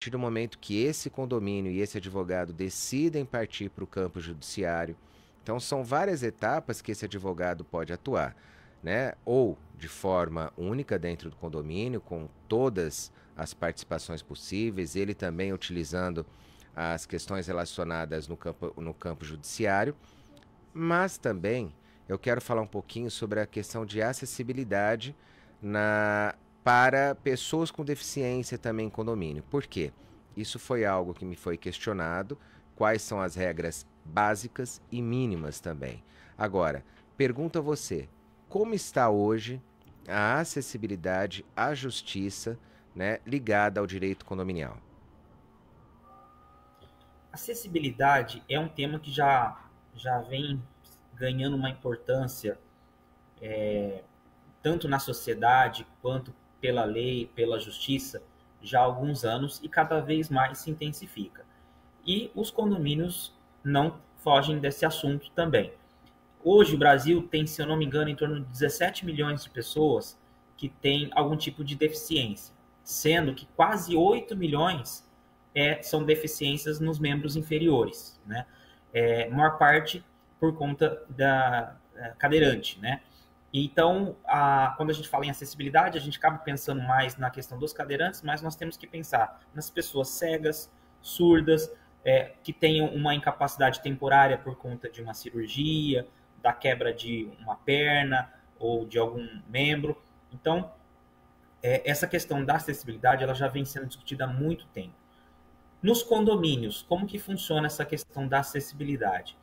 partir do momento que esse condomínio e esse advogado decidem partir para o campo judiciário. Então, são várias etapas que esse advogado pode atuar, né? Ou de forma única dentro do condomínio, com todas as participações possíveis, ele também utilizando as questões relacionadas no campo judiciário, mas também eu quero falar um pouquinho sobre a questão de acessibilidade para pessoas com deficiência também em condomínio. Por quê? Isso foi algo que me foi questionado, quais são as regras básicas e mínimas também. Agora, pergunto a você, como está hoje a acessibilidade à justiça, né, ligada ao direito condominial? Acessibilidade é um tema que já vem ganhando uma importância tanto na sociedade quanto pela lei, pela justiça, já há alguns anos e cada vez mais se intensifica. E os condomínios não fogem desse assunto também. Hoje o Brasil tem, se eu não me engano, em torno de 17 milhões de pessoas que têm algum tipo de deficiência, sendo que quase 8 milhões são deficiências nos membros inferiores, né? Maior parte por conta da cadeirante, né? Então, quando a gente fala em acessibilidade, a gente acaba pensando mais na questão dos cadeirantes, mas nós temos que pensar nas pessoas cegas, surdas, que tenham uma incapacidade temporária por conta de uma cirurgia, da quebra de uma perna ou de algum membro. Então, essa questão da acessibilidade ela já vem sendo discutida há muito tempo. Nos condomínios, como que funciona essa questão da acessibilidade?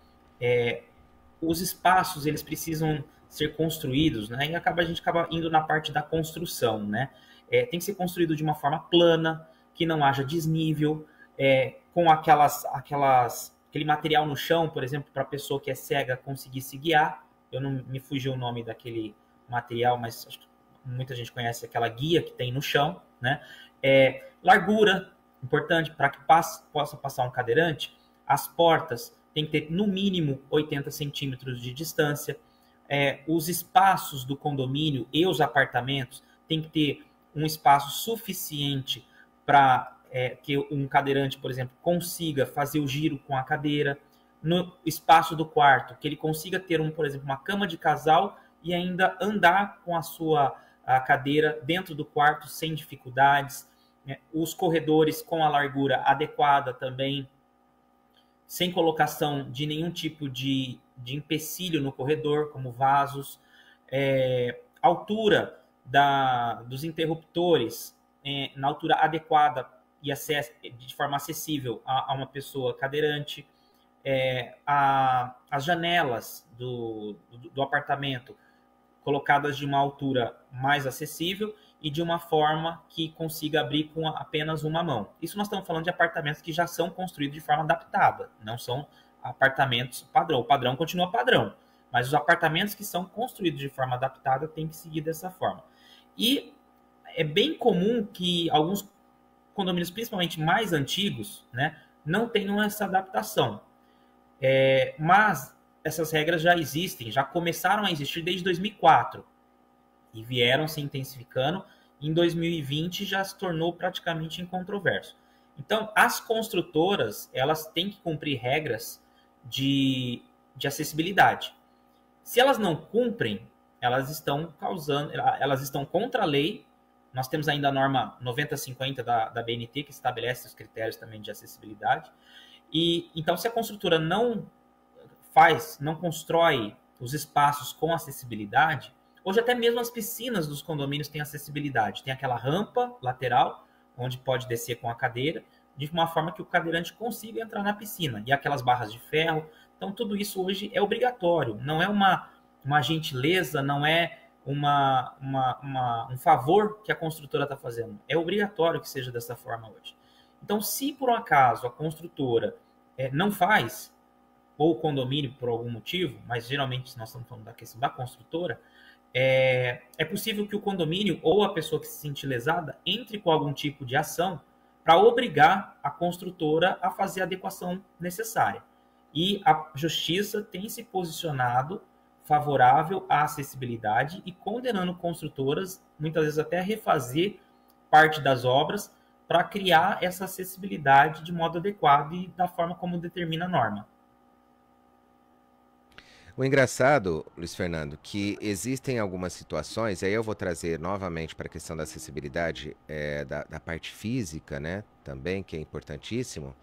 Os espaços eles precisam ser construídos, né? E a gente acaba indo na parte da construção, né? Tem que ser construído de uma forma plana, que não haja desnível, com aquele material no chão, por exemplo, para a pessoa que é cega conseguir se guiar. Eu não me fugiu o nome daquele material, mas acho que muita gente conhece aquela guia que tem no chão, né? Largura, importante para que possa passar um cadeirante. As portas tem que ter no mínimo 80 centímetros de distância. Os espaços do condomínio e os apartamentos tem que ter um espaço suficiente para que um cadeirante, por exemplo, consiga fazer o giro com a cadeira. No espaço do quarto, que ele consiga ter, por exemplo, uma cama de casal e ainda andar com a cadeira dentro do quarto sem dificuldades. Os corredores com a largura adequada também, sem colocação de nenhum tipo de empecilho no corredor, como vasos, altura dos interruptores na altura adequada e de forma acessível a uma pessoa cadeirante, as janelas do apartamento colocadas de uma altura mais acessível e de uma forma que consiga abrir com apenas uma mão. Isso nós estamos falando de apartamentos que já são construídos de forma adaptada, não são apartamentos padrão. O padrão continua padrão, mas os apartamentos que são construídos de forma adaptada têm que seguir dessa forma. E é bem comum que alguns condomínios, principalmente mais antigos, né, não tenham essa adaptação. Mas essas regras já existem, já começaram a existir desde 2004 e vieram se intensificando. Em 2020 já se tornou praticamente incontroverso. Então, as construtoras elas têm que cumprir regras de acessibilidade. Se elas não cumprem, elas estão contra a lei. Nós temos ainda a norma 9050 da BNT, que estabelece os critérios também de acessibilidade. E então, se a construtora não constrói os espaços com acessibilidade, hoje até mesmo as piscinas dos condomínios têm acessibilidade. Tem aquela rampa lateral, onde pode descer com a cadeira, de uma forma que o cadeirante consiga entrar na piscina. E aquelas barras de ferro. Então, tudo isso hoje é obrigatório. Não é uma gentileza, não é um favor que a construtora está fazendo. É obrigatório que seja dessa forma hoje. Então, se por um acaso a construtora não faz, ou o condomínio por algum motivo, mas geralmente nós estamos falando da questão da construtora, é possível que o condomínio ou a pessoa que se sente lesada entre com algum tipo de ação para obrigar a construtora a fazer a adequação necessária. E a justiça tem se posicionado favorável à acessibilidade e condenando construtoras, muitas vezes até a refazer parte das obras para criar essa acessibilidade de modo adequado e da forma como determina a norma. O engraçado, Luiz Fernando, que existem algumas situações, e aí eu vou trazer novamente para a questão da acessibilidade da parte física, né, também, que é importantíssimo,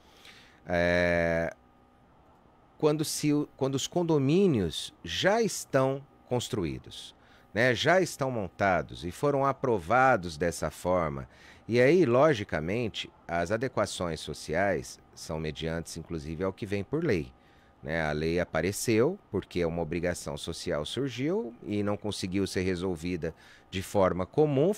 é, quando os condomínios já estão construídos, né, já estão montados e foram aprovados dessa forma, e aí, logicamente, as adequações sociais são mediantes, inclusive, ao que vem por lei. Né? A lei apareceu porque uma obrigação social surgiu e não conseguiu ser resolvida de forma comum,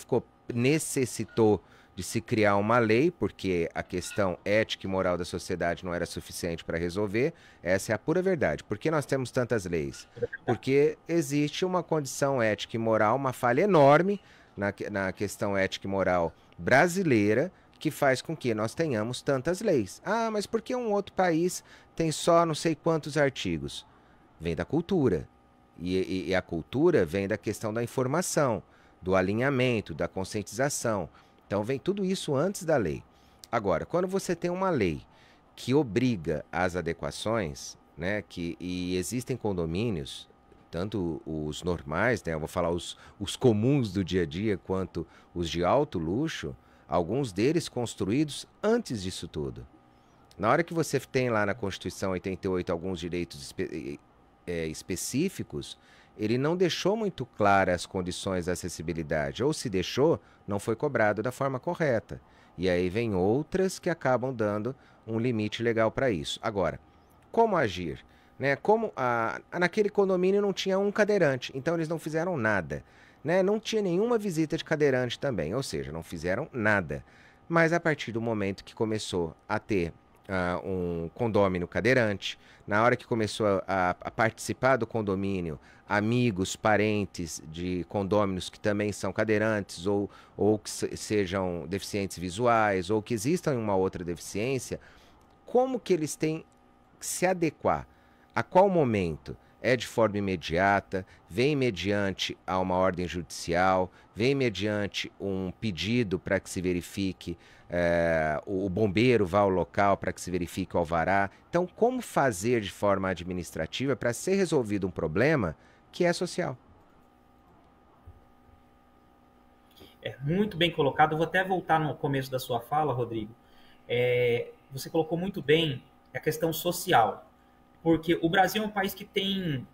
necessitou de se criar uma lei, porque a questão ética e moral da sociedade não era suficiente para resolver. Essa é a pura verdade. Por que nós temos tantas leis? Porque existe uma condição ética e moral, uma falha enorme na questão ética e moral brasileira, que faz com que nós tenhamos tantas leis. Ah, mas por que um outro país tem só não sei quantos artigos? Vem da cultura. E a cultura vem da questão da informação, do alinhamento, da conscientização. Então vem tudo isso antes da lei. Agora, quando você tem uma lei que obriga às adequações, né, e existem condomínios, tanto os normais, né, eu vou falar os comuns do dia a dia, quanto os de alto luxo, alguns deles construídos antes disso tudo. Na hora que você tem lá na Constituição 88 alguns direitos específicos, ele não deixou muito claras as condições da acessibilidade. Ou se deixou, não foi cobrado da forma correta. E aí vem outras que acabam dando um limite legal para isso. Agora, como agir? Né? Como naquele condomínio não tinha um cadeirante, então eles não fizeram nada. Né? Não tinha nenhuma visita de cadeirante também, ou seja, não fizeram nada. Mas a partir do momento que começou a ter um condômino cadeirante, na hora que começou a participar do condomínio, amigos, parentes de condôminos que também são cadeirantes ou que sejam deficientes visuais ou que existam em uma outra deficiência, como que eles têm que se adequar? A qual momento? É de forma imediata, vem mediante a uma ordem judicial, vem mediante um pedido para que se verifique, o bombeiro vá ao local para que se verifique o alvará. Então, como fazer de forma administrativa para ser resolvido um problema que é social? É muito bem colocado. Eu vou até voltar no começo da sua fala, Rodrigo. Você colocou muito bem a questão social. Porque o Brasil é um país que tem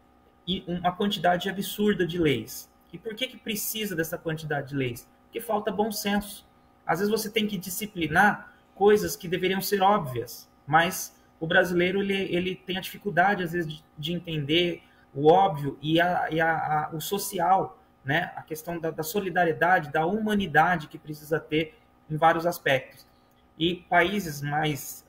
uma quantidade absurda de leis. E por que precisa dessa quantidade de leis? Porque falta bom senso. Às vezes você tem que disciplinar coisas que deveriam ser óbvias, mas o brasileiro ele tem a dificuldade, às vezes, de entender o óbvio e o social, né? A questão da solidariedade, da humanidade que precisa ter em vários aspectos. E países mais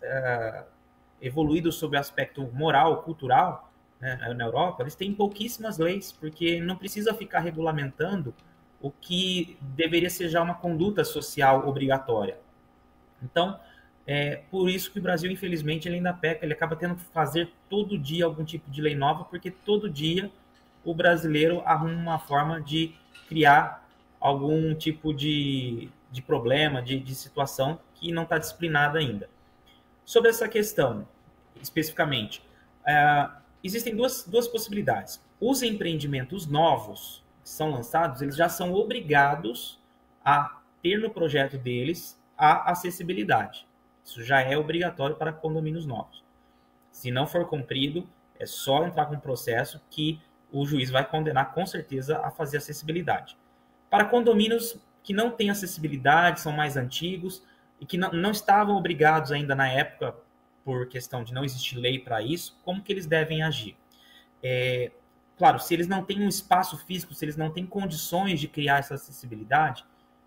evoluídos sobre o aspecto moral, cultural, né, na Europa, eles têm pouquíssimas leis, porque não precisa ficar regulamentando o que deveria ser já uma conduta social obrigatória. Então, por isso que o Brasil, infelizmente, ele ainda peca, ele acaba tendo que fazer todo dia algum tipo de lei nova, porque todo dia o brasileiro arruma uma forma de criar algum tipo de problema, de situação que não está disciplinada ainda. Sobre essa questão, especificamente, existem duas possibilidades. Os empreendimentos novos que são lançados, eles já são obrigados a ter no projeto deles a acessibilidade. Isso já é obrigatório para condomínios novos. Se não for cumprido, é só entrar com um processo que o juiz vai condenar com certeza a fazer acessibilidade. Para condomínios que não têm acessibilidade, são mais antigos, e que não estavam obrigados ainda na época, por questão de não existir lei para isso, como que eles devem agir? Claro, se eles não têm um espaço físico, se eles não têm condições de criar essa acessibilidade,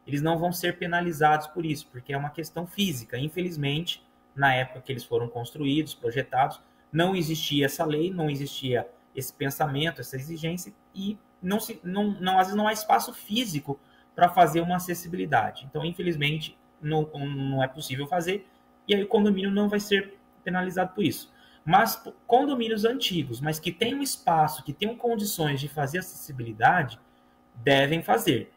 eles não vão ser penalizados por isso, porque é uma questão física. Infelizmente, na época que eles foram construídos, projetados, não existia essa lei, não existia esse pensamento, essa exigência, e às vezes não há espaço físico para fazer uma acessibilidade. Então, infelizmente, não é possível fazer, e aí o condomínio não vai ser penalizado por isso. Mas condomínios antigos, mas que tenham espaço, que tenham condições de fazer acessibilidade, devem fazer.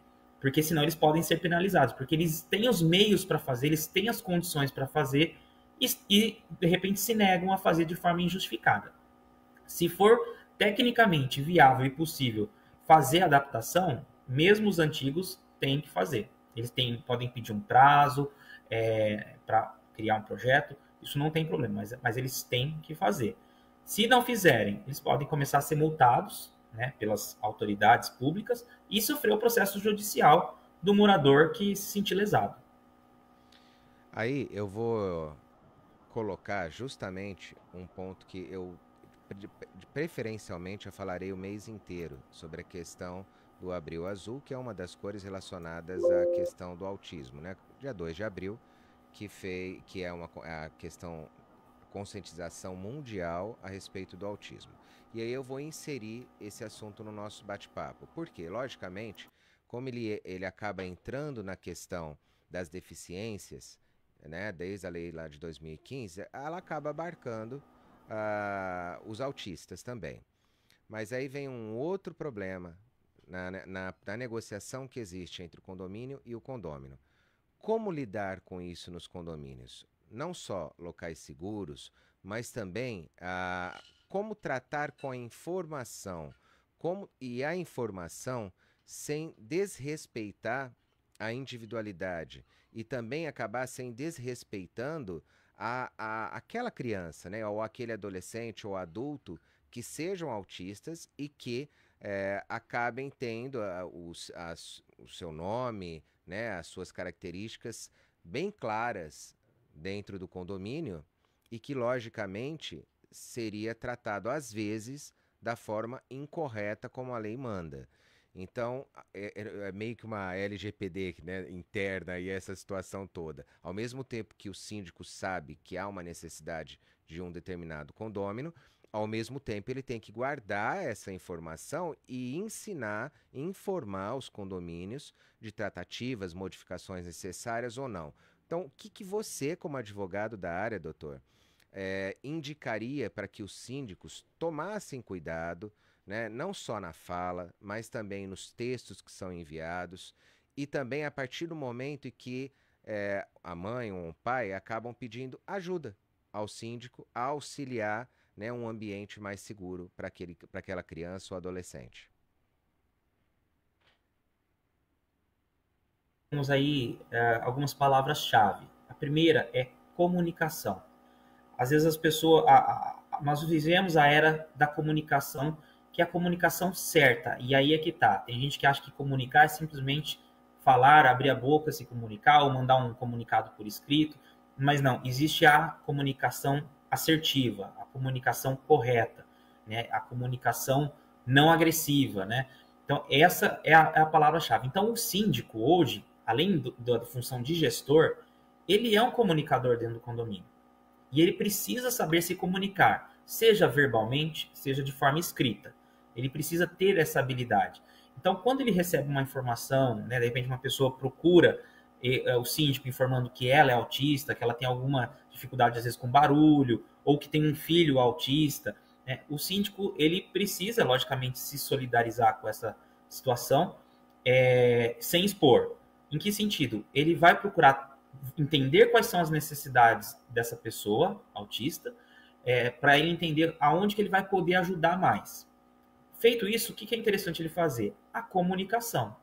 porque senão eles podem ser penalizados, porque eles têm os meios para fazer, eles têm as condições para fazer e, de repente, se negam a fazer de forma injustificada. Se for tecnicamente viável e possível fazer a adaptação, mesmo os antigos têm que fazer. Eles podem pedir um prazo para criar um projeto, isso não tem problema, mas eles têm que fazer. Se não fizerem, eles podem começar a ser multados, né, pelas autoridades públicas e sofrer o processo judicial do morador que se sentir lesado. Aí eu vou colocar justamente um ponto que eu, preferencialmente, eu falarei o mês inteiro sobre a questão do Abril Azul, que é uma das cores relacionadas à questão do autismo, né? Dia 2 de abril, que é a questão conscientização mundial a respeito do autismo. E aí eu vou inserir esse assunto no nosso bate-papo. Porque, logicamente, como ele acaba entrando na questão das deficiências, né, desde a lei lá de 2015, ela acaba abarcando os autistas também. Mas aí vem um outro problema na negociação que existe entre o condomínio e o condômino. Como lidar com isso nos condomínios? Não só locais seguros, mas também como tratar com a informação, e a informação sem desrespeitar a individualidade e também acabar sem desrespeitando aquela criança, né, ou aquele adolescente ou adulto que sejam autistas e que acabem tendo o seu nome, né, as suas características bem claras dentro do condomínio e que, logicamente, seria tratado, às vezes, da forma incorreta como a lei manda. Então, é meio que uma LGPD, né, interna e essa situação toda. Ao mesmo tempo que o síndico sabe que há uma necessidade de um determinado condômino, ao mesmo tempo ele tem que guardar essa informação e informar os condomínios de tratativas, modificações necessárias ou não. Então, o que você, como advogado da área, doutor, indicaria para que os síndicos tomassem cuidado, né, não só na fala, mas também nos textos que são enviados e também a partir do momento em que a mãe ou o pai acabam pedindo ajuda ao síndico a auxiliar, né, um ambiente mais seguro para aquela criança ou adolescente? Temos aí algumas palavras-chave. A primeira é comunicação. Às vezes as pessoas... nós vivemos a era da comunicação, que é a comunicação certa. E aí é que tá. Tem gente que acha que comunicar é simplesmente falar, abrir a boca, se comunicar, ou mandar um comunicado por escrito. Mas não, existe a comunicação assertiva, a comunicação correta, né? A comunicação não agressiva, né? Então, essa é a palavra-chave. Então, o síndico hoje, além da função de gestor, ele é um comunicador dentro do condomínio. E ele precisa saber se comunicar, seja verbalmente, seja de forma escrita. Ele precisa ter essa habilidade. Então, quando ele recebe uma informação, né, de repente uma pessoa procura o síndico informando que ela é autista, que ela tem alguma dificuldade, às vezes, com barulho, ou que tem um filho autista, né, o síndico ele precisa, logicamente, se solidarizar com essa situação sem expor. Em que sentido? Ele vai procurar entender quais são as necessidades dessa pessoa autista, para ele entender aonde que ele vai poder ajudar mais. Feito isso, o que é interessante ele fazer? A comunicação,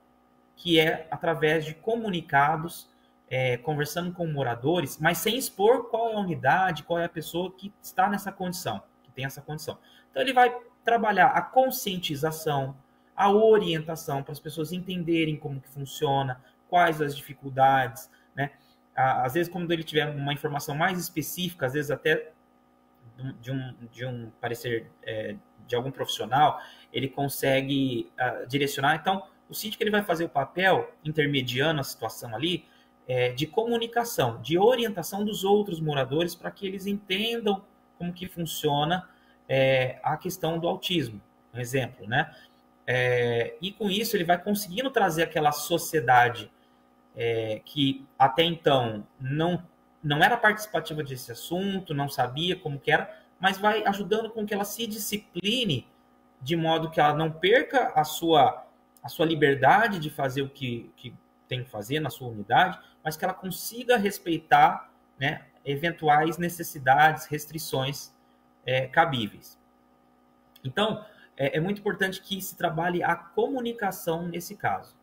que é através de comunicados, conversando com moradores, mas sem expor qual é a unidade, qual é a pessoa que está nessa condição, que tem essa condição. Então ele vai trabalhar a conscientização, a orientação para as pessoas entenderem como que funciona, quais as dificuldades, né? Às vezes, quando ele tiver uma informação mais específica, às vezes até de um parecer de algum profissional, ele consegue direcionar. Então, o síndico ele vai fazer o papel, intermediando a situação ali, de comunicação, de orientação dos outros moradores para que eles entendam como que funciona a questão do autismo, um exemplo, né? E com isso ele vai conseguindo trazer aquela sociedade que até então não era participativa desse assunto, não sabia como que era, mas vai ajudando com que ela se discipline de modo que ela não perca a sua a sua liberdade de fazer o que tem que fazer na sua unidade, mas que ela consiga respeitar, né, eventuais necessidades, restrições cabíveis. Então, é muito importante que se trabalhe a comunicação nesse caso.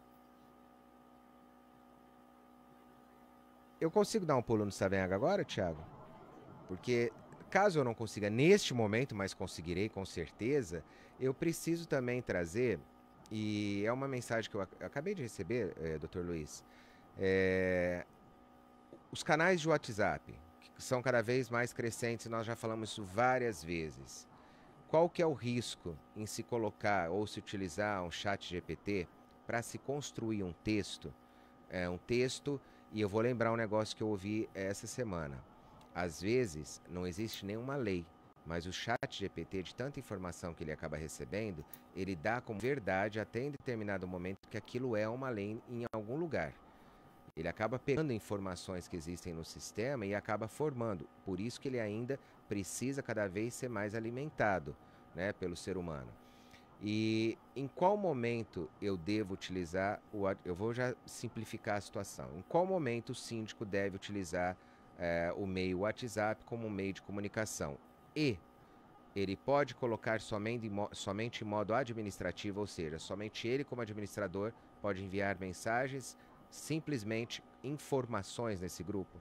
Eu consigo dar um pulo no Savenhaga agora, Thiago? Porque caso eu não consiga neste momento, mas conseguirei com certeza, eu preciso também trazer, e é uma mensagem que eu acabei de receber, Dr. Luiz, os canais de WhatsApp, que são cada vez mais crescentes, nós já falamos isso várias vezes. Qual que é o risco em se colocar ou se utilizar um chat GPT para se construir um texto? E eu vou lembrar um negócio que eu ouvi essa semana. Às vezes, não existe nenhuma lei, mas o chat GPT, de tanta informação que ele acaba recebendo, ele dá como verdade até em determinado momento que aquilo é uma lei em algum lugar. Ele acaba pegando informações que existem no sistema e acaba formando. Por isso que ele ainda precisa cada vez ser mais alimentado, né, pelo ser humano. E em qual momento eu devo utilizar eu vou já simplificar a situação. Em qual momento o síndico deve utilizar o meio WhatsApp como meio de comunicação? E ele pode colocar somente em modo administrativo, ou seja, somente ele como administrador pode enviar mensagens, simplesmente informações nesse grupo?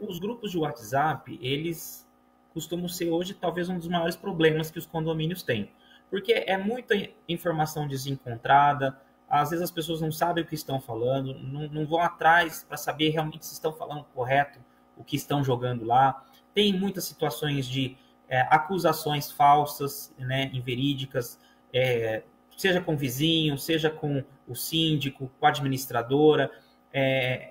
Os grupos de WhatsApp, eles costumam ser hoje talvez um dos maiores problemas que os condomínios têm. Porque é muita informação desencontrada, às vezes as pessoas não sabem o que estão falando, não vão atrás para saber realmente se estão falando correto o que estão jogando lá. Tem muitas situações de acusações falsas, né, inverídicas, seja com o vizinho, seja com o síndico, com a administradora.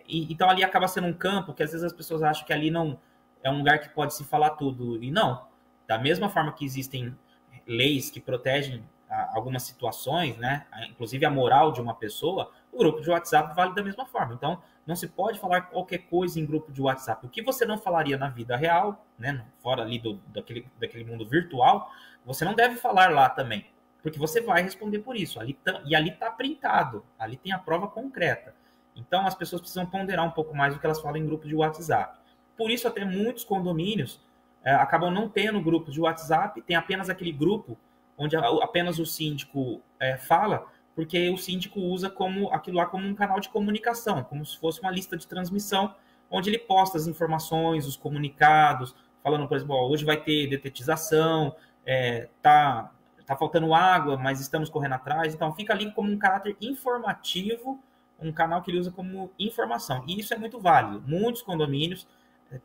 Então ali acaba sendo um campo que às vezes as pessoas acham que ali não é um lugar que pode se falar tudo. E não. Da mesma forma que existem leis que protegem algumas situações, né, inclusive a moral de uma pessoa, o grupo de WhatsApp vale da mesma forma. Então, não se pode falar qualquer coisa em grupo de WhatsApp. O que você não falaria na vida real, né, fora ali daquele mundo virtual, você não deve falar lá também, porque você vai responder por isso. E ali está printado, ali tem a prova concreta. Então, as pessoas precisam ponderar um pouco mais do que elas falam em grupo de WhatsApp. Por isso, até muitos condomínios acabam não tendo grupo de WhatsApp, tem apenas aquele grupo onde apenas o síndico fala, porque o síndico usa aquilo lá como um canal de comunicação, como se fosse uma lista de transmissão, onde ele posta as informações, os comunicados, falando, por exemplo, hoje vai ter detetização, tá faltando água, mas estamos correndo atrás. Então, fica ali como um caráter informativo, um canal que ele usa como informação. E isso é muito válido. Muitos condomínios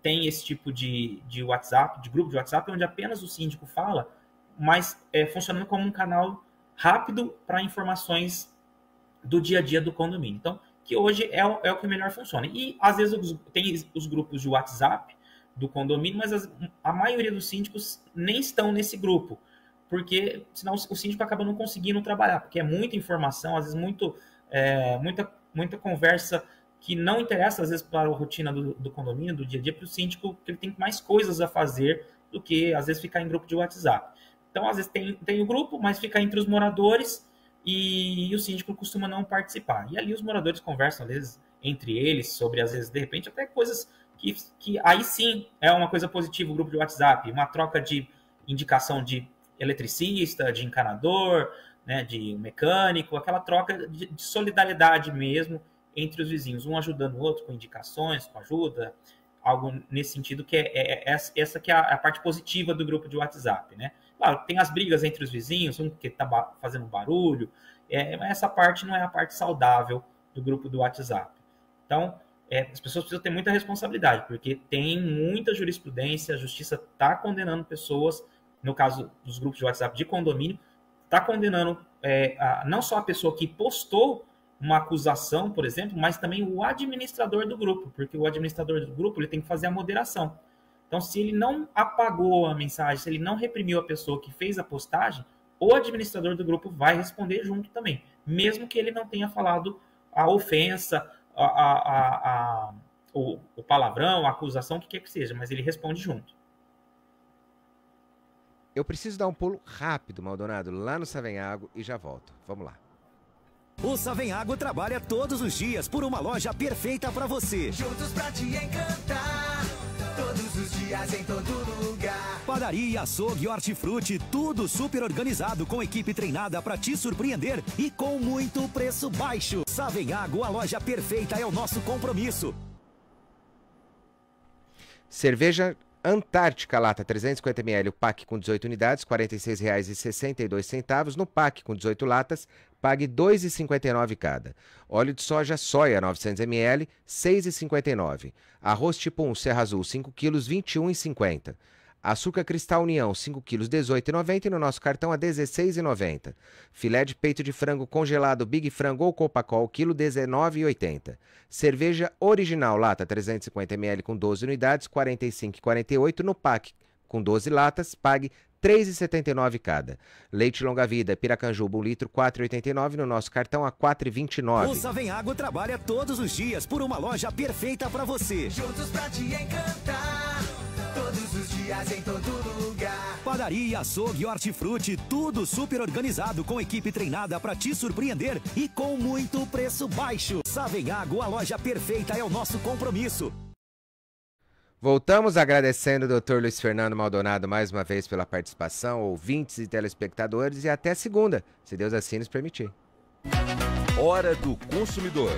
têm esse tipo de WhatsApp, de grupo de WhatsApp, onde apenas o síndico fala, mas funcionando como um canal rápido para informações do dia a dia do condomínio. Então, que hoje é o que melhor funciona. E, às vezes, tem os grupos de WhatsApp do condomínio, mas a maioria dos síndicos nem estão nesse grupo, porque senão o síndico acaba não conseguindo trabalhar, porque é muita informação, às vezes muita conversa que não interessa, às vezes, para a rotina do condomínio, do dia a dia, para o síndico, que ele tem mais coisas a fazer do que, às vezes, ficar em grupo de WhatsApp. Então, às vezes, tem o grupo, mas fica entre os moradores e o síndico costuma não participar. E ali os moradores conversam, às vezes, entre eles, sobre, às vezes, de repente, até coisas que aí sim é uma coisa positiva o grupo de WhatsApp, uma troca de indicação de eletricista, de encanador, né, de mecânico, aquela troca de solidariedade mesmo entre os vizinhos, um ajudando o outro com indicações, com ajuda, algo nesse sentido, que essa que é a parte positiva do grupo de WhatsApp, né? Claro, tem as brigas entre os vizinhos, um que está fazendo barulho, mas essa parte não é a parte saudável do grupo do WhatsApp. Então, as pessoas precisam ter muita responsabilidade, porque tem muita jurisprudência, a justiça está condenando pessoas, no caso dos grupos de WhatsApp de condomínio, está condenando não só a pessoa que postou uma acusação, por exemplo, mas também o administrador do grupo, porque o administrador do grupo ele tem que fazer a moderação. Então, se ele não apagou a mensagem, se ele não reprimiu a pessoa que fez a postagem, o administrador do grupo vai responder junto também, mesmo que ele não tenha falado a ofensa, o palavrão, a acusação, o que quer que seja, mas ele responde junto. Eu preciso dar um pulo rápido, Maldonado, lá no Savenhago e já volto. Vamos lá. O Savenhago trabalha todos os dias por uma loja perfeita para você. Juntos pra te encantar, todos os dias em todo lugar. Padaria, açougue, hortifruti, tudo super organizado com equipe treinada para te surpreender e com muito preço baixo. Savenhago, a loja perfeita é o nosso compromisso. Cerveja Antártica Lata 350 ml, o pack com 18 unidades, R$ 46,62. No pack com 18 latas, pague R$ 2,59 cada. Óleo de soja soia 900 ml, R$ 6,59. Arroz tipo 1 Serra Azul 5 kg, R$ 21,50. Açúcar Cristal União 5 kg, R$ 18,90 e no nosso cartão a R$ 16,90. Filé de peito de frango congelado Big Frango ou Copacol, quilo R$ 19,80. Cerveja Original Lata 350 ml com 12 unidades, R$ 45,48. No pack com 12 latas, pague R$ 3,79 cada. Leite Longa Vida Piracanjuba 1 litro, R$ 4,89. No nosso cartão a R$ 4,29. O Savenhago trabalha todos os dias por uma loja perfeita para você. Juntos pra te encantar, todos os dias em todo lugar. Padaria, açougue, hortifruti, tudo super organizado com equipe treinada para te surpreender e com muito preço baixo. Savenhago, a loja perfeita é o nosso compromisso. Voltamos agradecendo o Dr. Luiz Fernando Maldonado mais uma vez pela participação, ouvintes e telespectadores, e até segunda, se Deus assim nos permitir. Hora do Consumidor.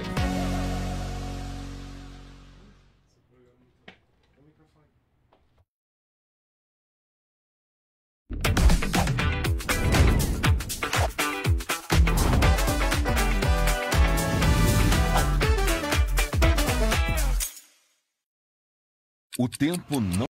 O tempo não